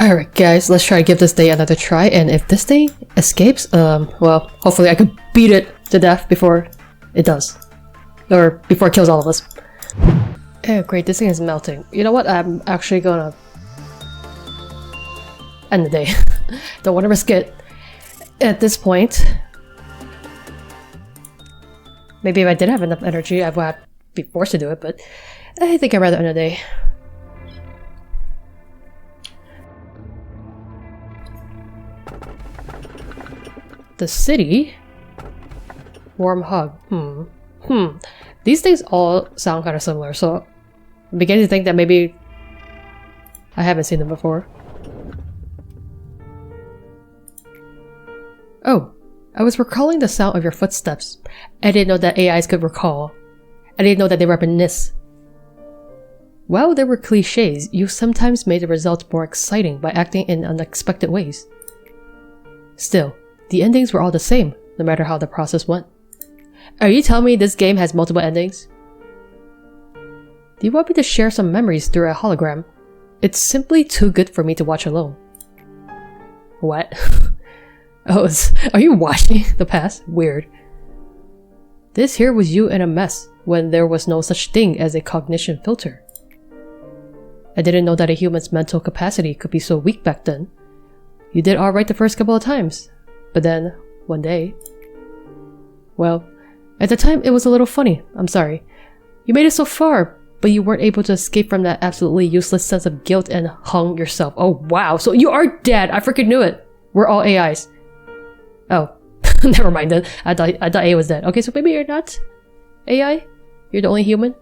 Alright guys, let's try to give this day another try, and if this thing escapes, well, hopefully I can beat it to death before it does. Or before it kills all of us. Oh great, this thing is melting. You know what, I'm actually gonna end the day. Don't want to risk it at this point. Maybe if I did have enough energy, I would be forced to do it, but I think I'd rather end the day. The city? Warm hug. These things all sound kind of similar, so I'm beginning to think that maybe I haven't seen them before. Oh, I was recalling the sound of your footsteps. I didn't know that AIs could recall. I didn't know that they reminisce. While there were cliches, you sometimes made the result more exciting by acting in unexpected ways. Still, the endings were all the same, no matter how the process went. Are you telling me this game has multiple endings? Do you want me to share some memories through a hologram? It's simply too good for me to watch alone. What? Oh, are you watching the past? Weird. This here was you in a mess when there was no such thing as a cognition filter. I didn't know that a human's mental capacity could be so weak back then. You did alright the first couple of times. But then, one day... Well, at the time it was a little funny, I'm sorry. You made it so far, but you weren't able to escape from that absolutely useless sense of guilt and hung yourself. Oh wow, so you are dead! I freaking knew it! We're all AIs. Oh, never mind then. I thought A was dead. Okay, so maybe you're not AI? You're the only human?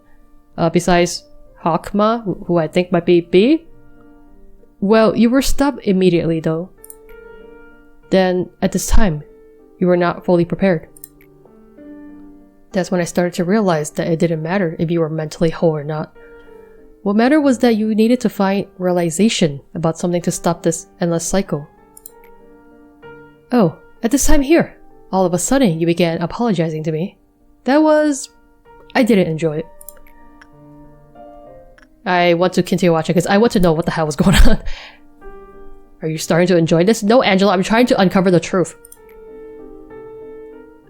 Besides Hakma, who I think might be B? Well, you were stopped immediately though. Then, at this time, you were not fully prepared. That's when I started to realize that it didn't matter if you were mentally whole or not. What mattered was that you needed to find realization about something to stop this endless cycle. Oh, at this time here, all of a sudden you began apologizing to me. I didn't enjoy it. I want to continue watching because I want to know what the hell was going on. Are you starting to enjoy this? No, Angela, I'm trying to uncover the truth.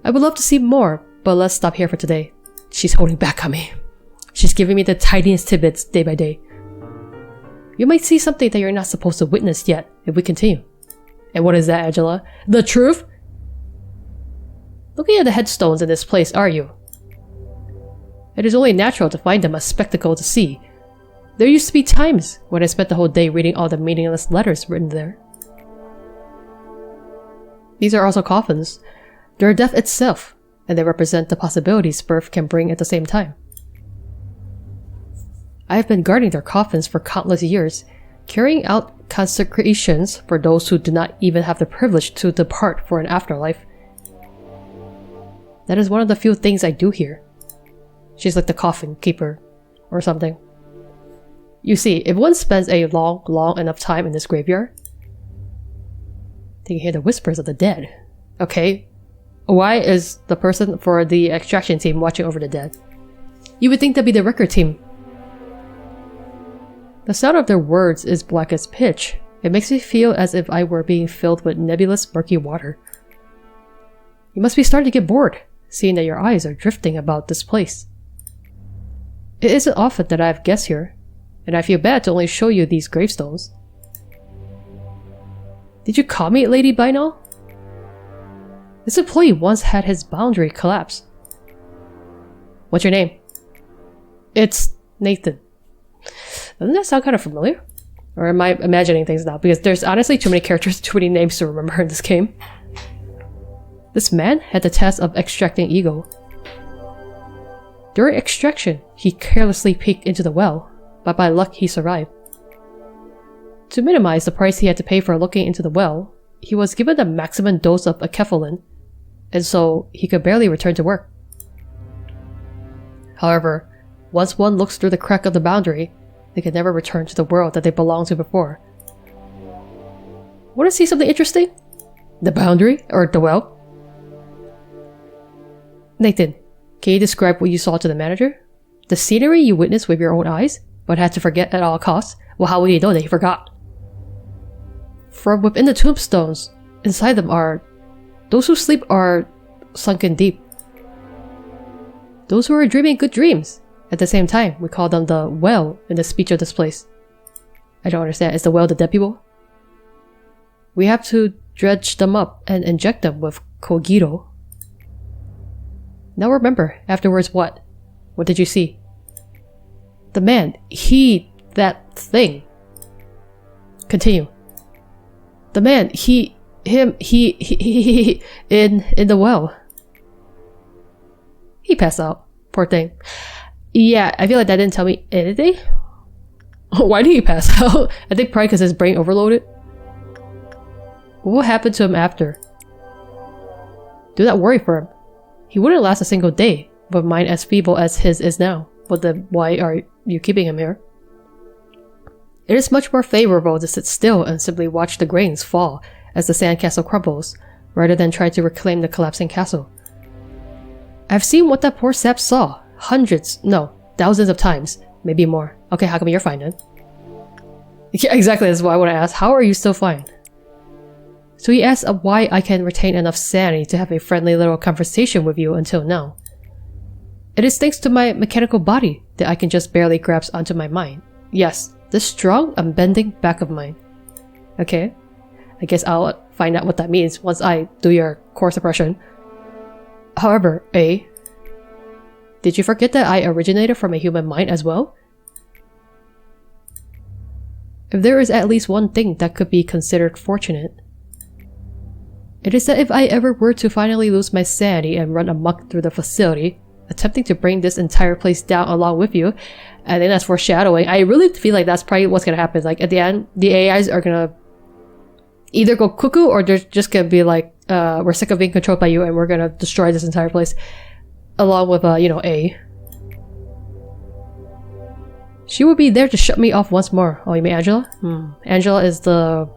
I would love to see more, but let's stop here for today. She's holding back on me. She's giving me the tiniest tidbits day by day. You might see something that you're not supposed to witness yet if we continue. And what is that, Angela? The truth? Looking at the headstones in this place, are you? It is only natural to find them a spectacle to see. There used to be times when I spent the whole day reading all the meaningless letters written there. These are also coffins. They're death itself, and they represent the possibilities birth can bring at the same time. I have been guarding their coffins for countless years, carrying out consecrations for those who do not even have the privilege to depart for an afterlife. That is one of the few things I do here. She's like the coffin keeper, or something. You see, if one spends a long enough time in this graveyard, they can hear the whispers of the dead. Okay, why is the person for the extraction team watching over the dead? You would think that'd be the record team. The sound of their words is black as pitch. It makes me feel as if I were being filled with nebulous, murky water. You must be starting to get bored, seeing that your eyes are drifting about this place. It isn't often that I have guests here, and I feel bad to only show you these gravestones. Did you call me Lady Bino? This employee once had his boundary collapse. What's your name? It's Nathan. Doesn't that sound kind of familiar? Or am I imagining things now? Because there's honestly too many characters, too many names to remember in this game. This man had the task of extracting ego. During extraction, he carelessly peeked into the well, but by luck he survived. To minimize the price he had to pay for looking into the well, he was given the maximum dose of acetylene, and so he could barely return to work. However, once one looks through the crack of the boundary, they can never return to the world that they belonged to before. Want to see something interesting? The boundary? Or the well? Nathan, can you describe what you saw to the manager? The scenery you witnessed with your own eyes, but had to forget at all costs? Well, how would you know that he forgot? from within the tombstones. Inside them are... Those who sleep are sunken deep. Those who are dreaming good dreams. At the same time, we call them the well in the speech of this place. I don't understand. Is the well the dead people? We have to dredge them up and inject them with Kogiro. Now remember, afterwards what? What did you see? The man, that thing. Continue. The man, he, in the well. He passed out. Poor thing. Yeah, I feel like that didn't tell me anything. Why did he pass out? I think probably because his brain overloaded. What happened to him after? Do not worry for him. He wouldn't last a single day, with a mind as feeble as his is now. But then why are you keeping him here? It is much more favorable to sit still and simply watch the grains fall as the sandcastle crumbles, rather than try to reclaim the collapsing castle. I've seen what that poor sap saw. Hundreds, no, thousands of times. Maybe more. Okay, how come you're fine then? Yeah, exactly, that's what I want to ask. How are you still fine? So he asks why I can retain enough sanity to have a friendly little conversation with you until now. It is thanks to my mechanical body that I can just barely grasp onto my mind. Yes, this strong, unbending back of mine. Okay, I guess I'll find out what that means once I do your core suppression. However, did you forget that I originated from a human mind as well? If there is at least one thing that could be considered fortunate, it is that if I ever were to finally lose my sanity and run amok through the facility, attempting to bring this entire place down along with you, I think that's foreshadowing. I really feel like that's probably what's gonna happen. Like at the end, the AIs are gonna either go cuckoo or they're just gonna be like, we're sick of being controlled by you and we're gonna destroy this entire place. Along with, you know, A. She would be there to shut me off once more. Oh, you mean Angela? Angela is the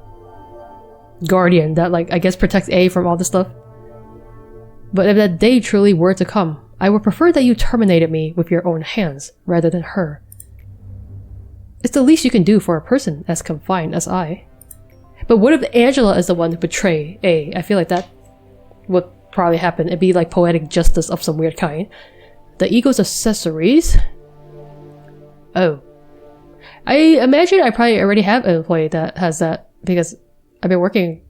guardian that, like, I guess protects A from all this stuff. But if that day truly were to come, I would prefer that you terminated me with your own hands, rather than her. It's the least you can do for a person as confined as I. But what if Angela is the one who betrayed A? I feel like that would probably happen. It'd be like poetic justice of some weird kind. The ego's accessories? Oh. I imagine I probably already have an employee that has that, because I've been working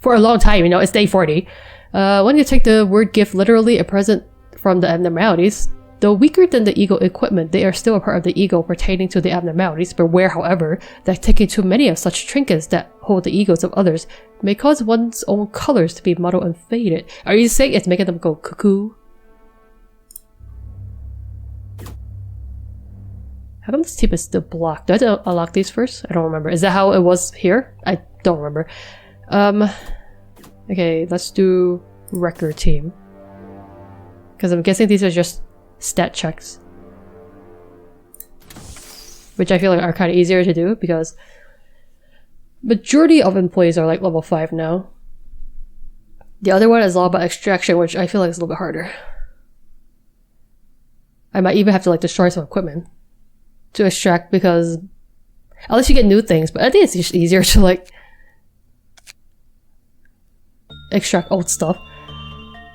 for a long time, you know, it's day 40. When you take the word gift literally, a present from the abnormalities, though weaker than the ego equipment, they are still a part of the ego pertaining to the abnormalities. Beware, however, that taking too many of such trinkets that hold the egos of others may cause one's own colors to be muddled and faded. Are you saying it's making them go cuckoo? How come this tip is still blocked? Do I have to unlock these first? I don't remember. Is that how it was here? I don't remember. Okay, let's do record team. Because I'm guessing these are just stat checks. Which I feel like are kind of easier to do because majority of employees are like level 5 now. The other one is all about extraction, which I feel like is a little bit harder. I might even have to like destroy some equipment to extract, because unless you get new things, but I think it's just easier to like extract old stuff.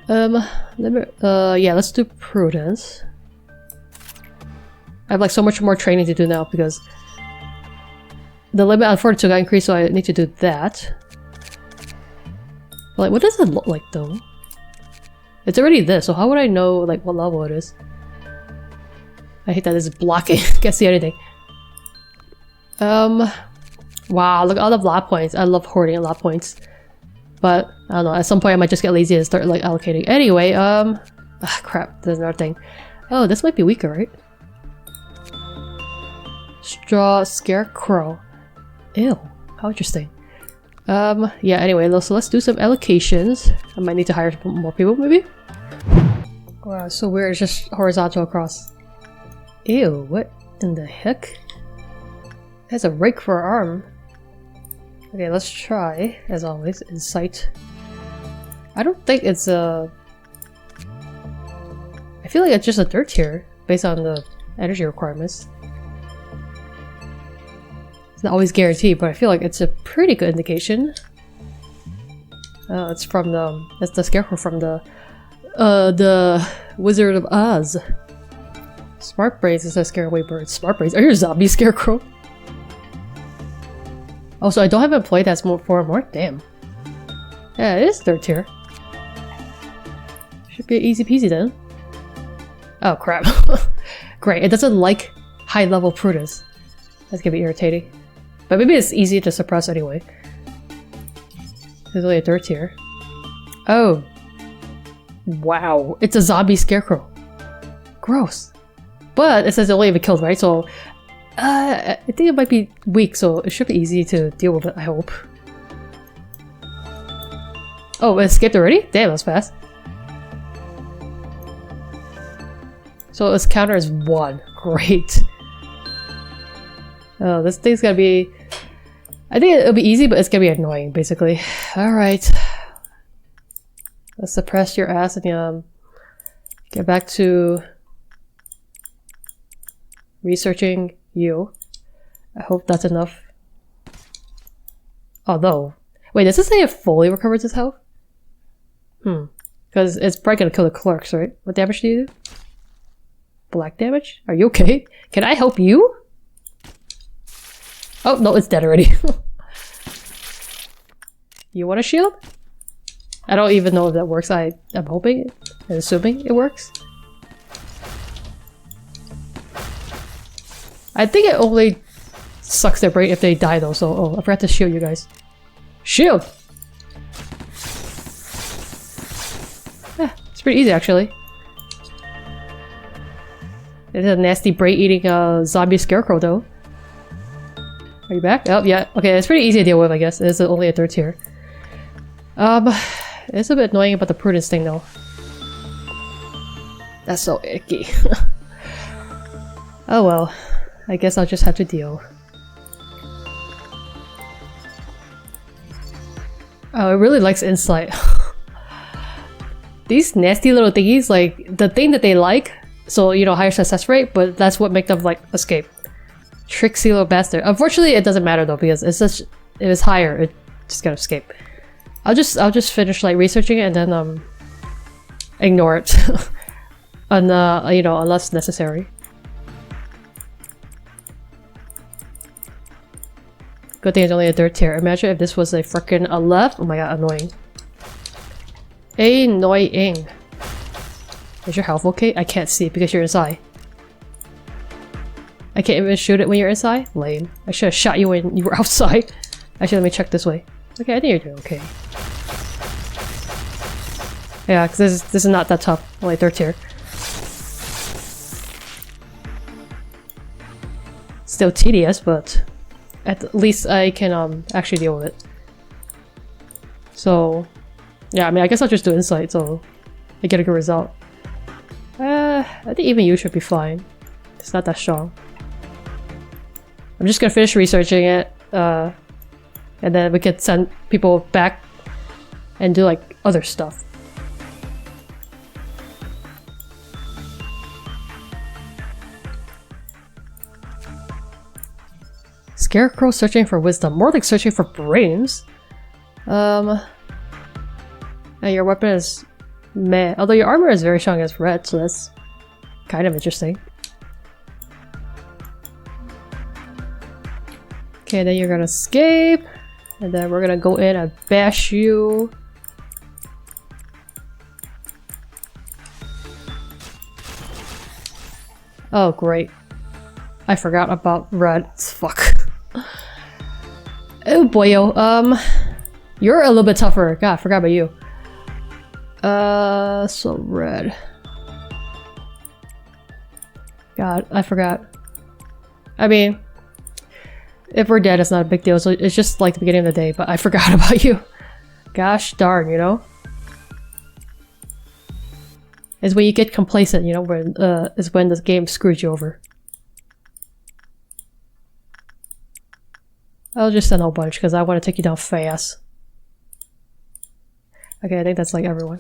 Yeah, let's do prudence. I have like so much more training to do now because the limit on fortitude got increased, so I need to do that. But, like, what does it look like though? It's already this, so how would I know like what level it is? I hate that this is blocking. Can't see anything. Wow, look at all the lot points. I love hoarding lot points. But, I don't know, at some point I might just get lazy and start like allocating. Anyway, crap, there's another thing. Oh, this might be weaker, right? Straw Scarecrow. Ew, how interesting. Yeah, anyway, so let's do some allocations. I might need to hire more people, maybe? Wow, so weird, it's just horizontal across. Ew, what in the heck? It has a rake for an arm. Okay, let's try, as always, insight. I don't think it's a... I feel like it's just a third tier, based on the energy requirements. It's not always guaranteed, but I feel like it's a pretty good indication. It's from that's the scarecrow from the Wizard of Oz. Smart brains is a scare away bird. Smart brains? Are you a zombie scarecrow? Oh, so I don't have a play that's more 4 or more? Damn. Yeah, it is 3rd tier. Should be easy peasy then. Oh crap. Great, it doesn't like high level prudence. That's gonna be irritating. But maybe it's easy to suppress anyway. There's only a 3rd tier. Oh. Wow, it's a zombie scarecrow. Gross. But it says it only ever killed, right? So I think it might be weak, so it should be easy to deal with it, I hope. Oh, it escaped already? Damn, that's fast. So its counter is 1. Great. Oh, this thing's gonna be... I think it'll be easy, but it's gonna be annoying, basically. Alright. Let's suppress your ass and get back to researching you. I hope that's enough. Although... Wait, does it say it fully recovers its health? Because it's probably gonna kill the clerks, right? What damage do you do? Black damage? Are you okay? Can I help you? Oh, no, it's dead already. You want a shield? I don't even know if that works. I'm hoping and assuming it works. I think it only sucks their brain if they die though, so oh, I forgot to shield you guys. Shield! Yeah, it's pretty easy actually. It's a nasty brain-eating zombie scarecrow though. Are you back? Oh, yeah. Okay, it's pretty easy to deal with, I guess. It's only a 3rd tier. It's a bit annoying about the prudence thing though. That's so icky. Oh well. I guess I'll just have to deal. Oh, it really likes insight. These nasty little thingies, like, the thing that they like, so, you know, higher success rate, but that's what makes them, like, escape. Tricksy little bastard. Unfortunately, it doesn't matter though, because it's just, if it's higher, it just gotta escape. I'll just finish, like, researching it and then, ignore it. And, you know, unless necessary. Good thing it's only a 3rd tier. Imagine if this was a frickin' 11. Oh my god, annoying. Annoying. Is your health okay? I can't see because you're inside. I can't even shoot it when you're inside? Lame. I should have shot you when you were outside. Actually, let me check this way. Okay, I think you're doing okay. Yeah, because this is not that tough. Only 3rd tier. Still tedious, but at least I can actually deal with it. So, yeah, I mean, I guess I'll just do insight so I get a good result. I think even you should be fine. It's not that strong. I'm just gonna finish researching it, and then we can send people back and do like other stuff. Scarecrow searching for wisdom. More like searching for brains. And your weapon is meh. Although your armor is very strong as red, so that's kind of interesting. Okay, then you're gonna escape. And then we're gonna go in and bash you. Oh, great. I forgot about red. Fuck. Oh boyo. You're a little bit tougher. God, I forgot about you. So red. God, I forgot. I mean, if we're dead, it's not a big deal. So it's just like the beginning of the day, but I forgot about you. Gosh darn, you know? It's when you get complacent, you know, when is when the game screws you over. I'll just send a whole bunch because I want to take you down fast. Okay, I think that's like everyone.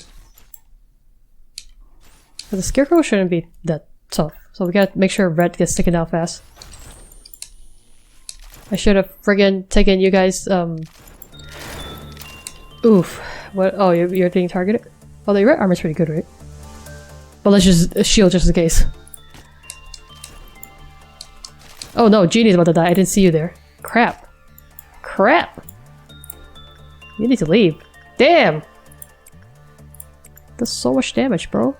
But the scarecrow shouldn't be that tough, so we gotta make sure red gets taken down fast. I should have friggin' taken you guys, Oof. What? Oh, you're being targeted? Oh, the red armor's pretty good, right? But let's just shield just in case. Oh no, Genie's about to die. I didn't see you there. Crap. Crap! You need to leave. Damn! That's so much damage, bro.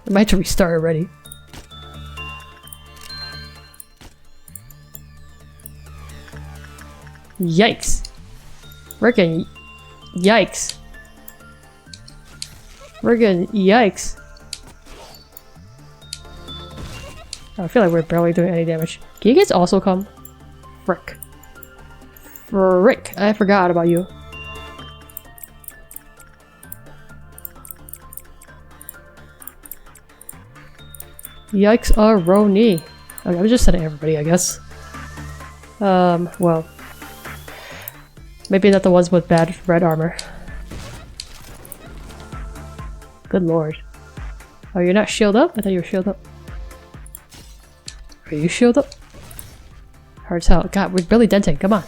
I might have to restart already. Yikes. Frickin' yikes. Friggin' yikes. Oh, I feel like we're barely doing any damage. Can you guys also come? Frick. Frick. I forgot about you. Yikes, Roni. Okay, I'm just sending everybody, I guess. Well. Maybe not the ones with bad red armor. Good lord. Oh, you're not shield up? I thought you were shield up. Are you shield up? Hard as hell. God, we're barely denting. Come on.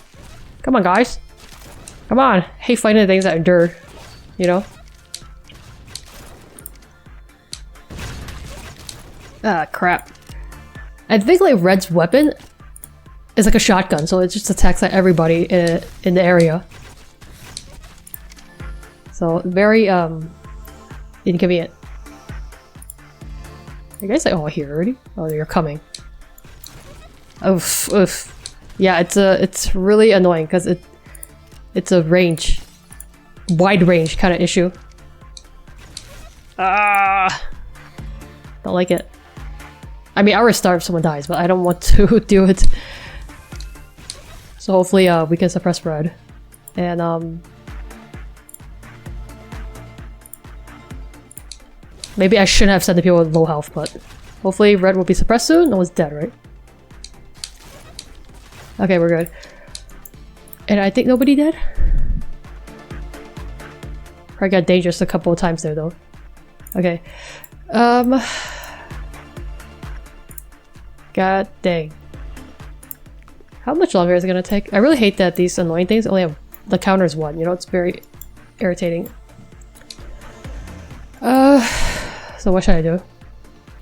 Come on, guys. Come on. I hate fighting the things that endure. You know? Ah, crap. I think like Red's weapon is like a shotgun, so it just attacks like everybody in the area. So very inconvenient. Are you guys like all here already? Oh, you're coming. Oof, oof. Yeah, it's really annoying because it's a wide range kind of issue. Ah, don't like it. I mean, I'll restart if someone dies, but I don't want to do it. So hopefully we can suppress Red. And maybe I shouldn't have sent the people with low health, but hopefully Red will be suppressed soon. No one's dead, right? Okay, we're good. And I think nobody dead? I got dangerous a couple of times there though. Okay. God dang. How much longer is it gonna take? I really hate that these annoying things only have the counters one, you know, it's very irritating. So what should I do?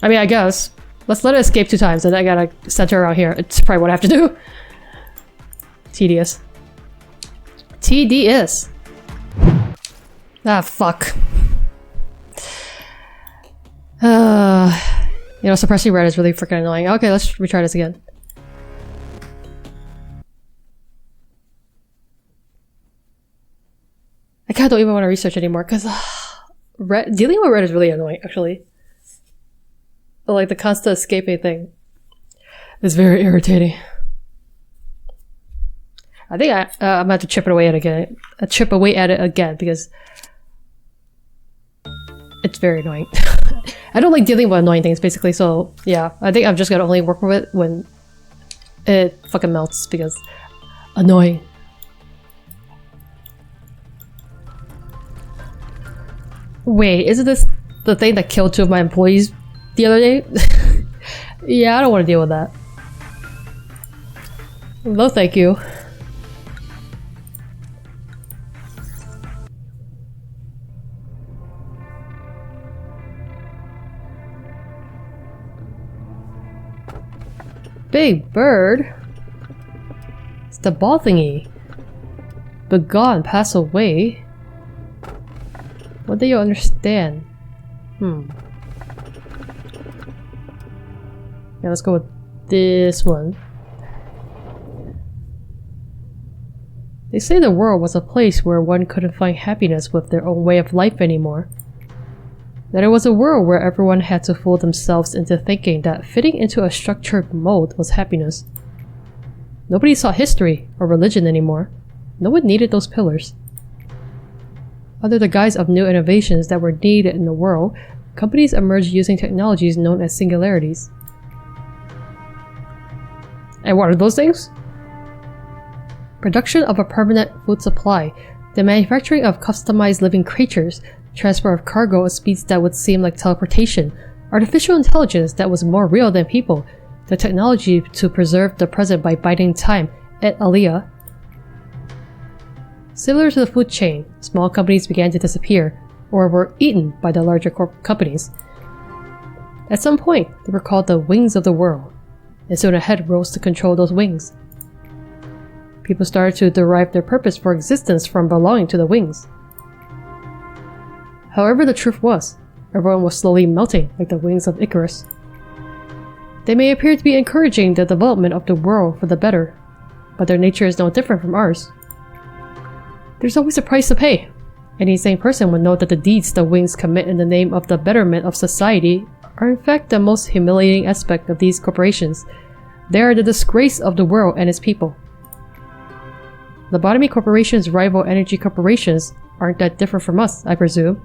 I mean, I guess. Let's let it escape 2 times and I gotta center around here. It's probably what I have to do. Tedious. Tedious. Ah, fuck. You know, suppressing Red is really freaking annoying. Okay, let's retry this again. I kinda don't even want to research anymore because dealing with Red is really annoying, actually. Like the constant escaping thing is very irritating. I think I'm gonna have to chip away at it again because it's very annoying. I don't like dealing with annoying things, basically, so yeah. I think I'm just gonna only work with it when it fucking melts, because annoying. Wait, isn't this the thing that killed 2 of my employees the other day? Yeah, I don't want to deal with that. No thank you. Big bird? It's the ball thingy. Begone, pass away. What do you understand? Yeah, let's go with this one. They say the world was a place where one couldn't find happiness with their own way of life anymore. That it was a world where everyone had to fool themselves into thinking that fitting into a structured mold was happiness. Nobody saw history or religion anymore. No one needed those pillars. Under the guise of new innovations that were needed in the world, companies emerged using technologies known as singularities. And what are those things? Production of a permanent food supply, the manufacturing of customized living creatures, transfer of cargo at speeds that would seem like teleportation, artificial intelligence that was more real than people, the technology to preserve the present by biding time, et alia. Similar to the food chain, small companies began to disappear or were eaten by the larger companies. At some point, they were called the wings of the world, and soon a head rose to control those wings. People started to derive their purpose for existence from belonging to the wings. However, the truth was, everyone was slowly melting like the wings of Icarus. They may appear to be encouraging the development of the world for the better, but their nature is no different from ours. There's always a price to pay. Any sane person would know that the deeds the wings commit in the name of the betterment of society are in fact the most humiliating aspect of these corporations. They are the disgrace of the world and its people. Lobotomy Corporation's rival energy corporations aren't that different from us, I presume.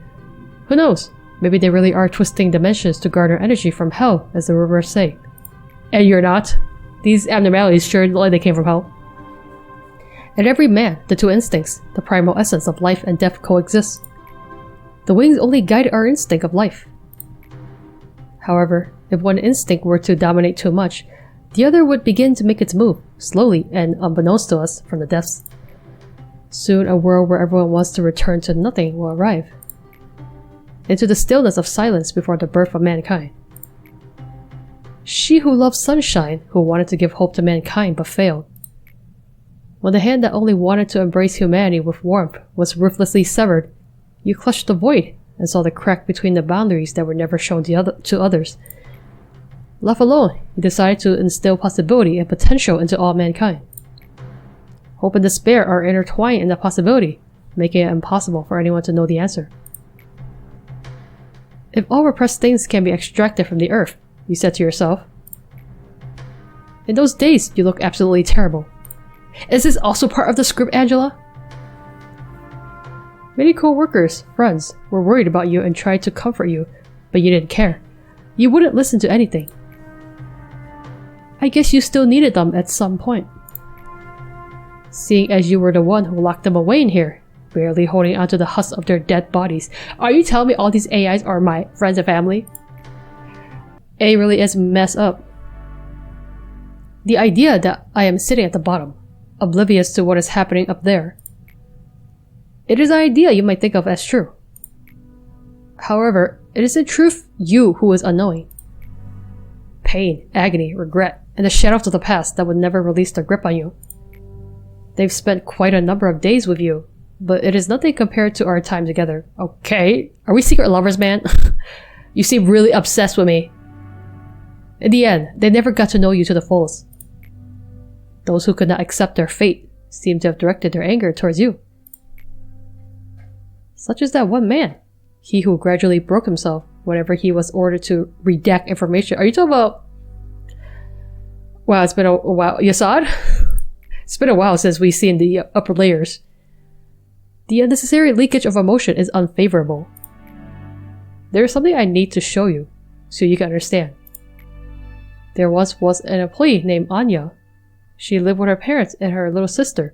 Who knows? Maybe they really are twisting dimensions to garner energy from hell, as the rumors say. And you're not. These abnormalities sure look like they came from hell. In every man, the two instincts, the primal essence of life and death, coexist. The wings only guide our instinct of life. However, if one instinct were to dominate too much, the other would begin to make its move, slowly and unbeknownst to us, from the depths. Soon a world where everyone wants to return to nothing will arrive. Into the stillness of silence before the birth of mankind. She who loved sunshine, who wanted to give hope to mankind but failed. When the hand that only wanted to embrace humanity with warmth was ruthlessly severed, you clutched the void and saw the crack between the boundaries that were never shown to others. Left alone, you decided to instill possibility and potential into all mankind. Hope and despair are intertwined in the possibility, making it impossible for anyone to know the answer. If all repressed things can be extracted from the earth, you said to yourself. In those days, you look absolutely terrible. Is this also part of the script, Angela? Many co-workers, friends, were worried about you and tried to comfort you, but you didn't care. You wouldn't listen to anything. I guess you still needed them at some point. Seeing as you were the one who locked them away in here, barely holding onto the husks of their dead bodies. Are you telling me all these AIs are my friends and family? A really is messed up. The idea that I am sitting at the bottom, oblivious to what is happening up there. It is an idea you might think of as true. However, it is in truth you who is unknowing. Pain, agony, regret, and the shadows of the past that would never release their grip on you. They've spent quite a number of days with you, but it is nothing compared to our time together. Okay, are we secret lovers, man? You seem really obsessed with me. In the end, they never got to know you to the fullest. Those who could not accept their fate seem to have directed their anger towards you. Such as that one man, he who gradually broke himself whenever he was ordered to redact information. Are you talking about... Wow, it's been a while. Yasad? It's been a while since we've seen the upper layers. The unnecessary leakage of emotion is unfavorable. There is something I need to show you, so you can understand. There once was an employee named Anya. She lived with her parents and her little sister.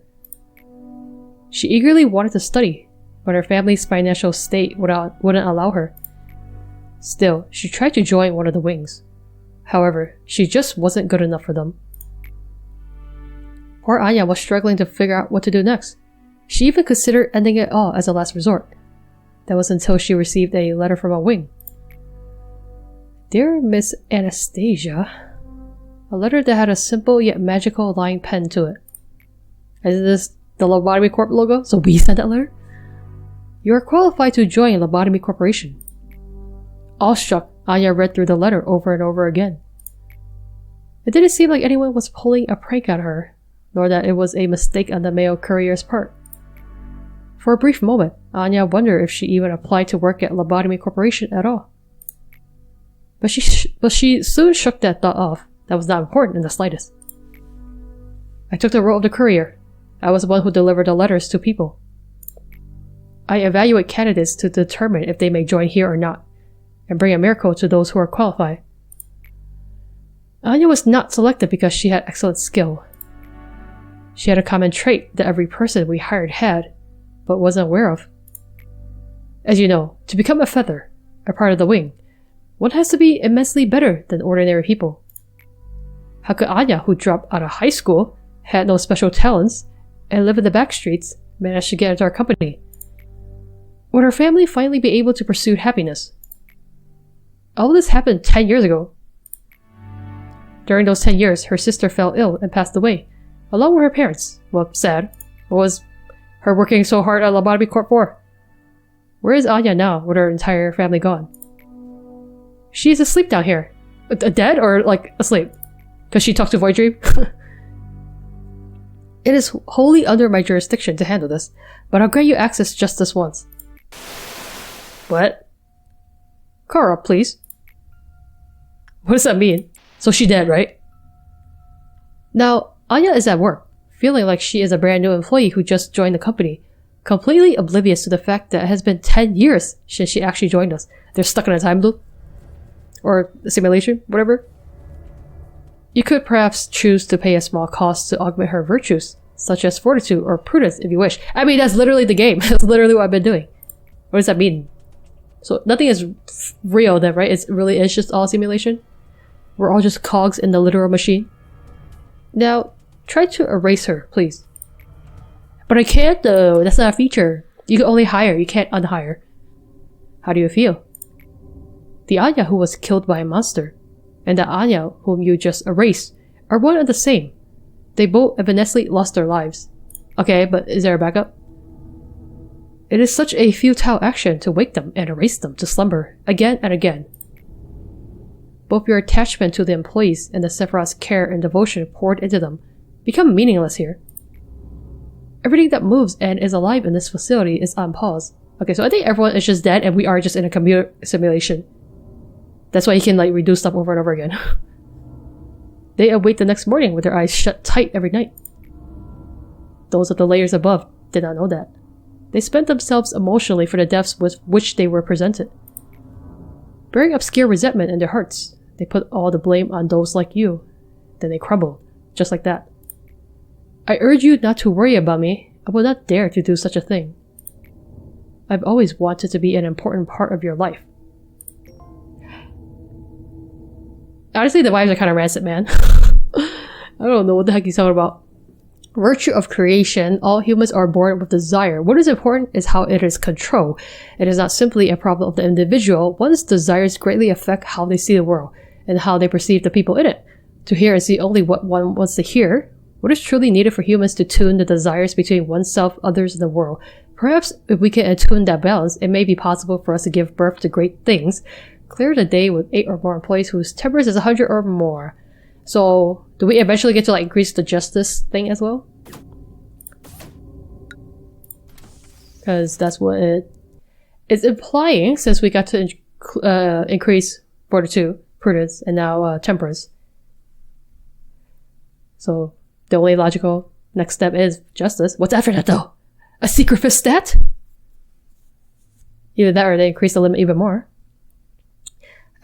She eagerly wanted to study, but her family's financial state wouldn't allow her. Still, she tried to join one of the wings. However, she just wasn't good enough for them. Poor Anya was struggling to figure out what to do next. She even considered ending it all as a last resort. That was until she received a letter from a wing. Dear Miss Anastasia. A letter that had a simple yet magical line pen to it. Is this the Lobotomy Corp logo? So we sent that letter? You are qualified to join Lobotomy Corporation. Awestruck, Anya read through the letter over and over again. It didn't seem like anyone was pulling a prank on her, nor that it was a mistake on the mail courier's part. For a brief moment, Anya wondered if she even applied to work at Lobotomy Corporation at all. But she soon shook that thought off. That was not important in the slightest. I took the role of the courier. I was the one who delivered the letters to people. I evaluate candidates to determine if they may join here or not, and bring a miracle to those who are qualified. Anya was not selected because she had excellent skill. She had a common trait that every person we hired had, but wasn't aware of. As you know, to become a feather, a part of the wing, one has to be immensely better than ordinary people. How could Anya, who dropped out of high school, had no special talents, and lived in the back streets, managed to get into our company. Would her family finally be able to pursue happiness? All this happened 10 years ago. During those 10 years, her sister fell ill and passed away, along with her parents. Well, sad. What was her working so hard at Lobotomy Corp for? Where is Anya now with her entire family gone? She is asleep down here. Dead or like asleep? Because she talked to Void Dream? It is wholly under my jurisdiction to handle this, but I'll grant you access just this once. What? Kara, please. What does that mean? So she dead, right? Now, Anya is at work, feeling like she is a brand new employee who just joined the company, completely oblivious to the fact that it has been 10 years since she actually joined us. They're stuck in a time loop? Or a simulation, whatever. You could perhaps choose to pay a small cost to augment her virtues, such as fortitude or prudence if you wish. I mean, that's literally the game. That's literally what I've been doing. What does that mean? So nothing is real then, right? It really is just all simulation? We're all just cogs in the literal machine? Now, try to erase her, please. But I can't though, that's not a feature. You can only hire, you can't unhire. How do you feel? The Anya who was killed by a monster, and the Anya whom you just erased, are one and the same. They both evanescently lost their lives. Okay, but is there a backup? It is such a futile action to wake them and erase them to slumber again and again. Both your attachment to the employees and the Sephiroth's care and devotion poured into them become meaningless here. Everything that moves and is alive in this facility is on pause. Okay, so I think everyone is just dead and we are just in a computer simulation. That's why you can like redo stuff over and over again. They awake the next morning with their eyes shut tight every night. Those of the layers above did not know that. They spent themselves emotionally for the deaths with which they were presented. Bearing obscure resentment in their hearts, they put all the blame on those like you. Then they crumble, just like that. I urge you not to worry about me. I will not dare to do such a thing. I've always wanted to be an important part of your life. Honestly, the vibes are kind of rancid, man. I don't know what the heck he's talking about. Virtue of creation. All humans are born with desire. What is important is how it is controlled. It is not simply a problem of the individual. One's desires greatly affect how they see the world and how they perceive the people in it. To hear and see only what one wants to hear. What is truly needed for humans to tune the desires between oneself, others, and the world? Perhaps if we can attune that balance, it may be possible for us to give birth to great things. Clear the day with 8 or more employees whose tempers is 100 or more. So, do we eventually get to like increase the justice thing as well? Because that's what it's implying, since we got to increase fortitude, prudence, and now temperance. So, the only logical next step is justice. What's after that though? A secret fifth stat? Either that or they increase the limit even more.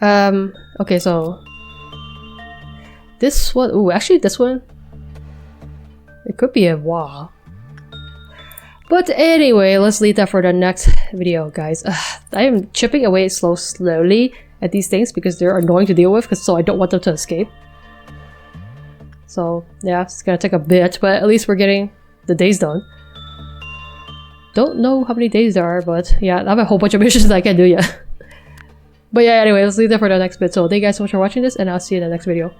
Okay, so this one, ooh, actually this one, it could be a wall. But anyway, let's leave that for the next video, guys. I am chipping away slowly at these things because they're annoying to deal with, so I don't want them to escape. So yeah, it's gonna take a bit, but at least we're getting the days done. Don't know how many days there are, but yeah, I have a whole bunch of missions that I can't do yet. But yeah, anyway, let's leave that for the next bit. So thank you guys so much for watching this, and I'll see you in the next video.